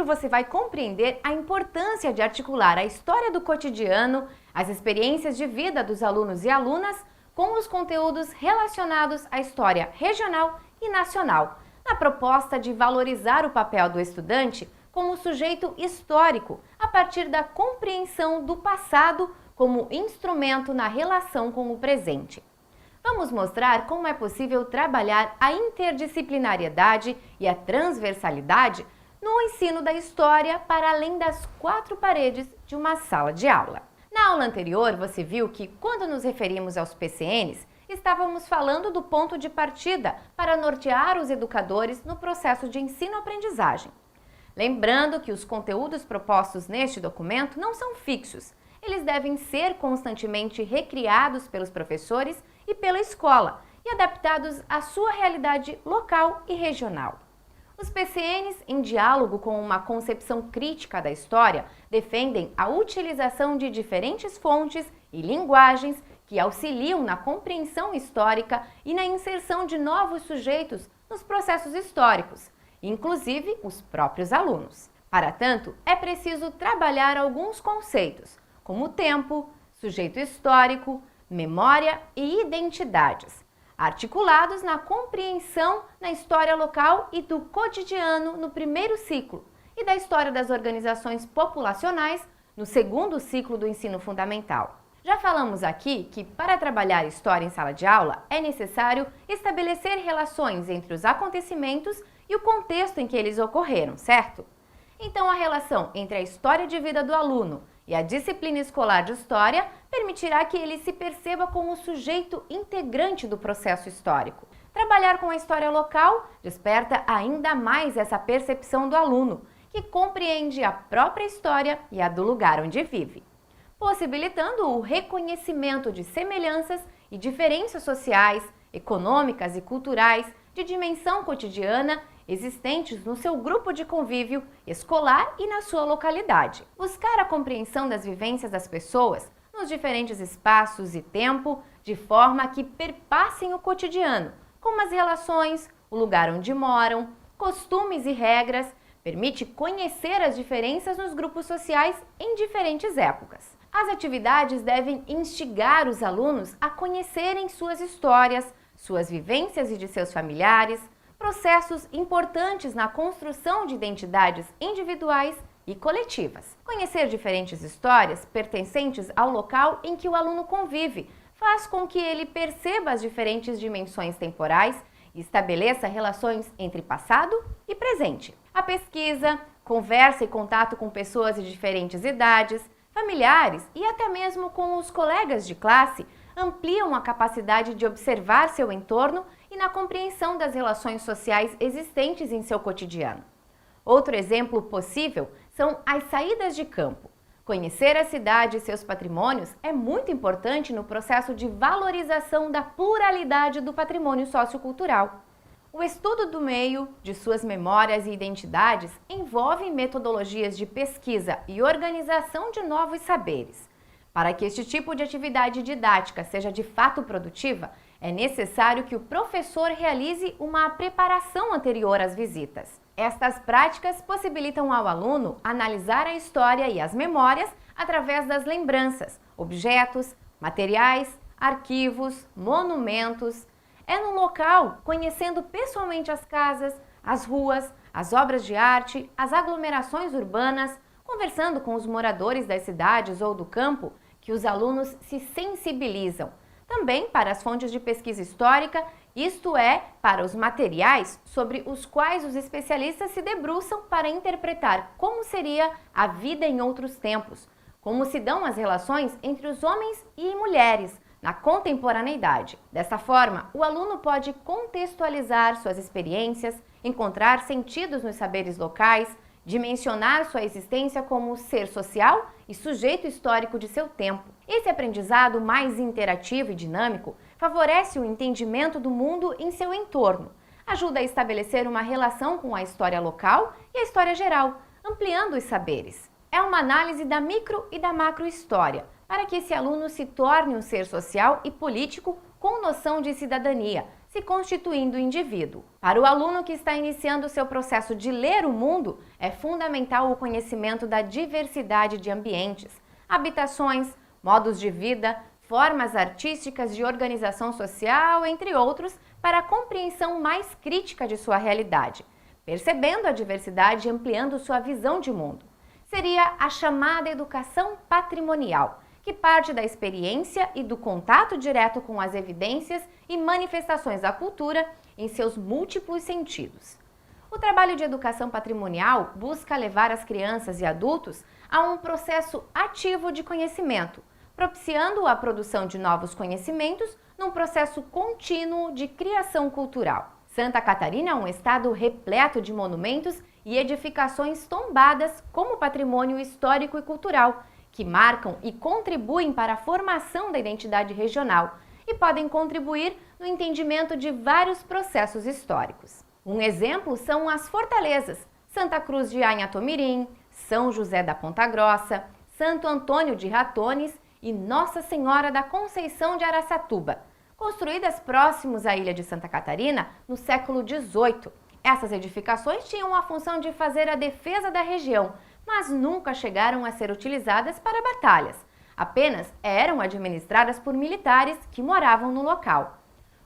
você vai compreender a importância de articular a história do cotidiano, as experiências de vida dos alunos e alunas, com os conteúdos relacionados à história regional e nacional, na proposta de valorizar o papel do estudante como sujeito histórico, a partir da compreensão do passado como instrumento na relação com o presente. Vamos mostrar como é possível trabalhar a interdisciplinariedade e a transversalidade no ensino da história para além das quatro paredes de uma sala de aula. Na aula anterior, você viu que, quando nos referimos aos PCNs, estávamos falando do ponto de partida para nortear os educadores no processo de ensino-aprendizagem. Lembrando que os conteúdos propostos neste documento não são fixos. Eles devem ser constantemente recriados pelos professores e pela escola e adaptados à sua realidade local e regional. Os PCNs, em diálogo com uma concepção crítica da história, defendem a utilização de diferentes fontes e linguagens que auxiliam na compreensão histórica e na inserção de novos sujeitos nos processos históricos, inclusive os próprios alunos. Para tanto, é preciso trabalhar alguns conceitos, como tempo, sujeito histórico, memória e identidades, articulados na compreensão na história local e do cotidiano no primeiro ciclo e da história das organizações populacionais no segundo ciclo do ensino fundamental. Já falamos aqui que, para trabalhar história em sala de aula, é necessário estabelecer relações entre os acontecimentos e o contexto em que eles ocorreram, certo? Então, a relação entre a história de vida do aluno e a disciplina escolar de história permitirá que ele se perceba como sujeito integrante do processo histórico. Trabalhar com a história local desperta ainda mais essa percepção do aluno, que compreende a própria história e a do lugar onde vive, possibilitando o reconhecimento de semelhanças e diferenças sociais, econômicas e culturais de dimensão cotidiana existentes no seu grupo de convívio escolar e na sua localidade. Buscar a compreensão das vivências das pessoas nos diferentes espaços e tempo, de forma que perpassem o cotidiano, como as relações, o lugar onde moram, costumes e regras, permite conhecer as diferenças nos grupos sociais em diferentes épocas. As atividades devem instigar os alunos a conhecerem suas histórias, suas vivências e de seus familiares, processos importantes na construção de identidades individuais e coletivas. Conhecer diferentes histórias pertencentes ao local em que o aluno convive faz com que ele perceba as diferentes dimensões temporais e estabeleça relações entre passado e presente. A pesquisa, conversa e contato com pessoas de diferentes idades, familiares e até mesmo com os colegas de classe ampliam a capacidade de observar seu entorno e na compreensão das relações sociais existentes em seu cotidiano. Outro exemplo possível são as saídas de campo. Conhecer a cidade e seus patrimônios é muito importante no processo de valorização da pluralidade do patrimônio sociocultural. O estudo do meio, de suas memórias e identidades, envolve metodologias de pesquisa e organização de novos saberes. Para que este tipo de atividade didática seja de fato produtiva, é necessário que o professor realize uma preparação anterior às visitas. Estas práticas possibilitam ao aluno analisar a história e as memórias através das lembranças, objetos, materiais, arquivos, monumentos. É no local, conhecendo pessoalmente as casas, as ruas, as obras de arte, as aglomerações urbanas, conversando com os moradores das cidades ou do campo, que os alunos se sensibilizam. Também para as fontes de pesquisa histórica, isto é, para os materiais sobre os quais os especialistas se debruçam para interpretar como seria a vida em outros tempos, como se dão as relações entre os homens e mulheres na contemporaneidade. Dessa forma, o aluno pode contextualizar suas experiências, encontrar sentidos nos saberes locais, dimensionar sua existência como ser social e sujeito histórico de seu tempo. Esse aprendizado mais interativo e dinâmico favorece o entendimento do mundo em seu entorno, ajuda a estabelecer uma relação com a história local e a história geral, ampliando os saberes. É uma análise da micro e da macrohistória, para que esse aluno se torne um ser social e político com noção de cidadania, se constituindo indivíduo. Para o aluno que está iniciando seu processo de ler o mundo, é fundamental o conhecimento da diversidade de ambientes, habitações, modos de vida, formas artísticas de organização social, entre outros, para a compreensão mais crítica de sua realidade, percebendo a diversidade e ampliando sua visão de mundo. Seria a chamada educação patrimonial, que parte da experiência e do contato direto com as evidências e manifestações da cultura em seus múltiplos sentidos. O trabalho de educação patrimonial busca levar as crianças e adultos a um processo ativo de conhecimento, propiciando a produção de novos conhecimentos num processo contínuo de criação cultural. Santa Catarina é um estado repleto de monumentos e edificações tombadas como patrimônio histórico e cultural, que marcam e contribuem para a formação da identidade regional e podem contribuir no entendimento de vários processos históricos. Um exemplo são as fortalezas Santa Cruz de Anhatomirim, São José da Ponta Grossa, Santo Antônio de Ratones e Nossa Senhora da Conceição de Araçatuba, construídas próximos à ilha de Santa Catarina no século XVIII. Essas edificações tinham a função de fazer a defesa da região, mas nunca chegaram a ser utilizadas para batalhas. Apenas eram administradas por militares que moravam no local.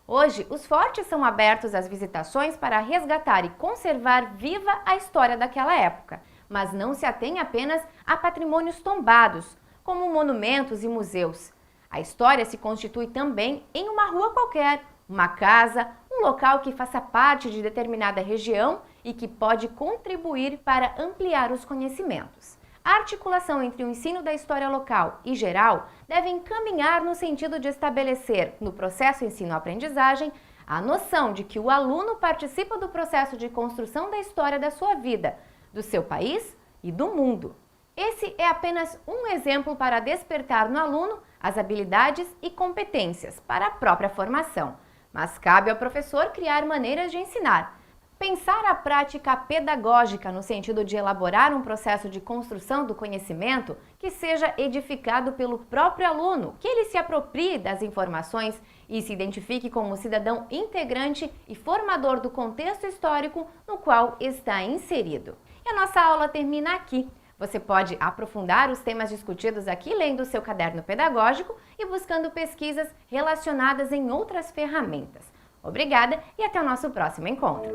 Hoje, os fortes são abertos às visitações para resgatar e conservar viva a história daquela época, mas não se atém apenas a patrimônios tombados, como monumentos e museus. A história se constitui também em uma rua qualquer, uma casa, um local que faça parte de determinada região e que pode contribuir para ampliar os conhecimentos. A articulação entre o ensino da história local e geral deve caminhar no sentido de estabelecer, no processo ensino-aprendizagem, a noção de que o aluno participa do processo de construção da história da sua vida, do seu país e do mundo. Esse é apenas um exemplo para despertar no aluno as habilidades e competências para a própria formação, mas cabe ao professor criar maneiras de ensinar. Pensar a prática pedagógica no sentido de elaborar um processo de construção do conhecimento que seja edificado pelo próprio aluno, que ele se aproprie das informações e se identifique como cidadão integrante e formador do contexto histórico no qual está inserido. E a nossa aula termina aqui. Você pode aprofundar os temas discutidos aqui lendo o seu caderno pedagógico e buscando pesquisas relacionadas em outras ferramentas. Obrigada e até o nosso próximo encontro!